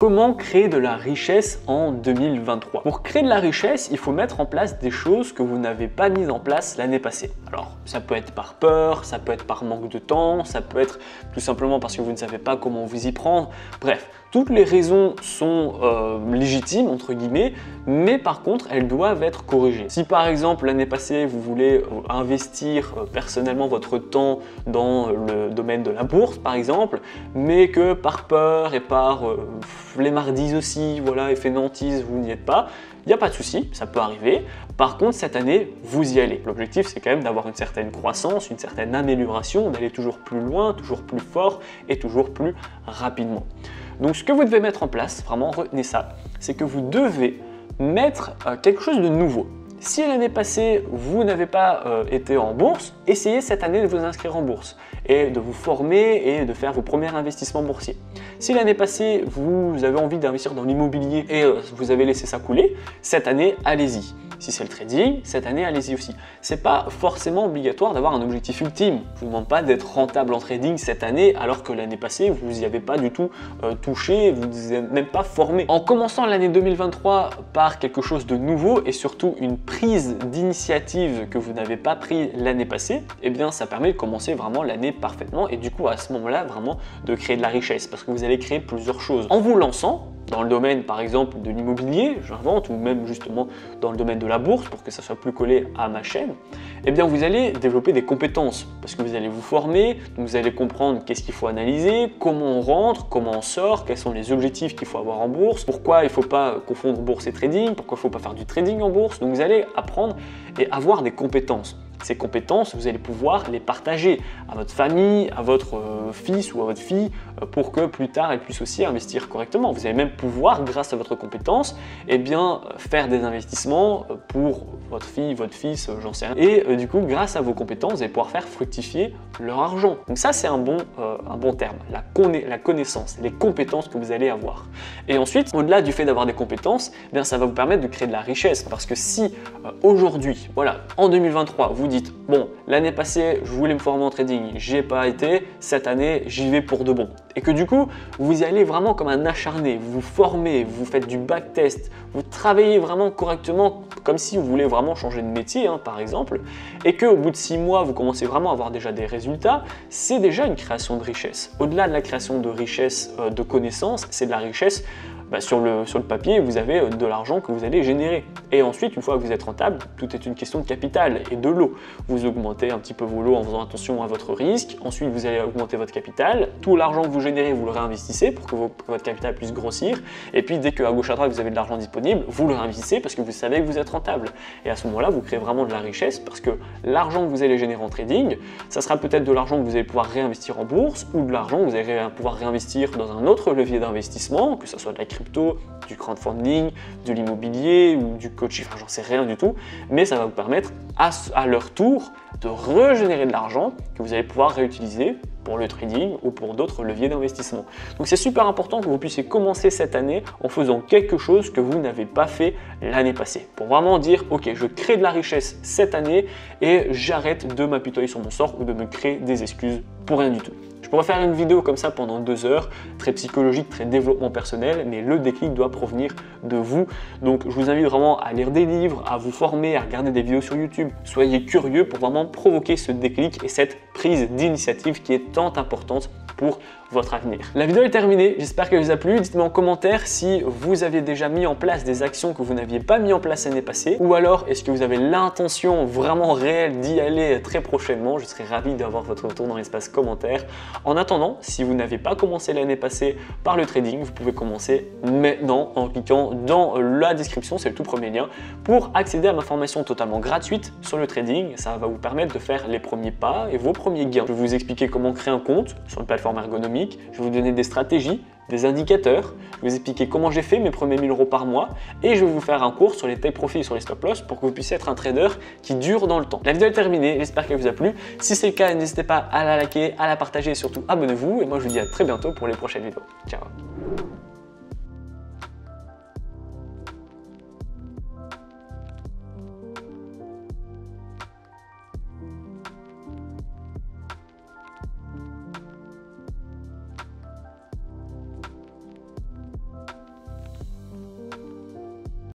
Comment créer de la richesse en 2023? Pour créer de la richesse, il faut mettre en place des choses que vous n'avez pas mises en place l'année passée. Alors, ça peut être par peur, ça peut être par manque de temps, ça peut être tout simplement parce que vous ne savez pas comment vous y prendre. Bref, toutes les raisons sont légitimes, entre guillemets, mais par contre, elles doivent être corrigées. Si par exemple, l'année passée, vous voulez investir personnellement votre temps dans le domaine de la bourse, par exemple, mais que par peur et par flemmardise aussi, voilà, et fainéantise, vous n'y êtes pas, il n'y a pas de souci, ça peut arriver. Par contre, cette année, vous y allez. L'objectif, c'est quand même d'avoir une certaine croissance, une certaine amélioration, d'aller toujours plus loin, toujours plus fort et toujours plus rapidement. Donc, ce que vous devez mettre en place, vraiment retenez ça, c'est que vous devez mettre quelque chose de nouveau. Si l'année passée, vous n'avez pas été en bourse, essayez cette année de vous inscrire en bourse et de vous former et de faire vos premiers investissements boursiers. Si l'année passée, vous avez envie d'investir dans l'immobilier et vous avez laissé ça couler, cette année, allez-y. Si c'est le trading, cette année, allez-y aussi. C'est pas forcément obligatoire d'avoir un objectif ultime. Je ne vous demande pas d'être rentable en trading cette année alors que l'année passée, vous n'y avez pas du tout touché, vous ne vous êtes même pas formé. En commençant l'année 2023 par quelque chose de nouveau et surtout une prise d'initiative que vous n'avez pas pris l'année passée, eh bien ça permet de commencer vraiment l'année parfaitement et du coup à ce moment-là vraiment de créer de la richesse parce que vous allez créer plusieurs choses. En vous lançant, dans le domaine par exemple de l'immobilier, j'invente, ou même justement dans le domaine de la bourse pour que ça soit plus collé à ma chaîne, eh bien vous allez développer des compétences parce que vous allez vous former, vous allez comprendre qu'est-ce qu'il faut analyser, comment on rentre, comment on sort, quels sont les objectifs qu'il faut avoir en bourse, pourquoi il ne faut pas confondre bourse et trading, pourquoi il ne faut pas faire du trading en bourse. Donc vous allez apprendre et avoir des compétences. Ces compétences, vous allez pouvoir les partager à votre famille, à votre fils ou à votre fille pour que plus tard elle puisse aussi investir correctement. Vous allez même pouvoir, grâce à votre compétence, eh bien, faire des investissements pour votre fille, votre fils, j'en sais rien. Et du coup, grâce à vos compétences, vous allez pouvoir faire fructifier leur argent. Donc ça, c'est un bon terme, la connaissance, les compétences que vous allez avoir. Et ensuite, au-delà du fait d'avoir des compétences, eh bien, ça va vous permettre de créer de la richesse. Parce que si aujourd'hui, voilà, en 2023, vous dites bon, l'année passée je voulais me former en trading, j'y ai pas été, cette année j'y vais pour de bon. Et que du coup vous y allez vraiment comme un acharné, vous vous formez, vous faites du backtest, vous travaillez vraiment correctement comme si vous voulez vraiment changer de métier par exemple, et qu'au bout de 6 mois vous commencez vraiment à avoir déjà des résultats, c'est déjà une création de richesse. Au-delà de la création de richesse de connaissances, c'est de la richesse. Sur le papier, vous avez de l'argent que vous allez générer. Et ensuite, une fois que vous êtes rentable, tout est une question de capital et de lot. Vous augmentez un petit peu vos lots en faisant attention à votre risque. Ensuite, vous allez augmenter votre capital. Tout l'argent que vous générez, vous le réinvestissez pour que votre capital puisse grossir. Et puis, dès qu'à gauche à droite, vous avez de l'argent disponible, vous le réinvestissez parce que vous savez que vous êtes rentable. Et à ce moment-là, vous créez vraiment de la richesse parce que l'argent que vous allez générer en trading, ça sera peut-être de l'argent que vous allez pouvoir réinvestir en bourse ou de l'argent que vous allez pouvoir réinvestir dans un autre levier d'investissement, que ce soit de la crypto, du crowdfunding, de l'immobilier ou du coaching, enfin j'en sais rien du tout, mais ça va vous permettre à leur tour de régénérer de l'argent que vous allez pouvoir réutiliser pour le trading ou pour d'autres leviers d'investissement. Donc c'est super important que vous puissiez commencer cette année en faisant quelque chose que vous n'avez pas fait l'année passée. Pour vraiment dire, ok, je crée de la richesse cette année et j'arrête de m'apitoyer sur mon sort ou de me créer des excuses pour rien du tout. Je pourrais faire une vidéo comme ça pendant 2 heures, très psychologique, très développement personnel, mais le déclic doit provenir de vous. Donc je vous invite vraiment à lire des livres, à vous former, à regarder des vidéos sur YouTube. Soyez curieux pour vraiment provoquer ce déclic et cette prise d'initiative qui est tant importante pour votre avenir. La vidéo est terminée, j'espère qu'elle vous a plu. Dites-moi en commentaire si vous aviez déjà mis en place des actions que vous n'aviez pas mis en place l'année passée, ou alors est-ce que vous avez l'intention vraiment réelle d'y aller très prochainement. Je serai ravi d'avoir votre retour dans l'espace commentaire. En attendant, si vous n'avez pas commencé l'année passée par le trading, vous pouvez commencer maintenant en cliquant dans la description, c'est le tout premier lien, pour accéder à ma formation totalement gratuite sur le trading. Ça va vous permettre de faire les premiers pas et vos premiers gains. Je vais vous expliquer comment créer un compte sur une plateforme ergonomique. Je vais vous donner des stratégies, des indicateurs, je vais vous expliquer comment j'ai fait mes premiers 1000 € par mois et je vais vous faire un cours sur les take profit et sur les stop loss pour que vous puissiez être un trader qui dure dans le temps. La vidéo est terminée, j'espère qu'elle vous a plu. Si c'est le cas, n'hésitez pas à la liker, à la partager et surtout abonnez-vous. Et moi je vous dis à très bientôt pour les prochaines vidéos. Ciao!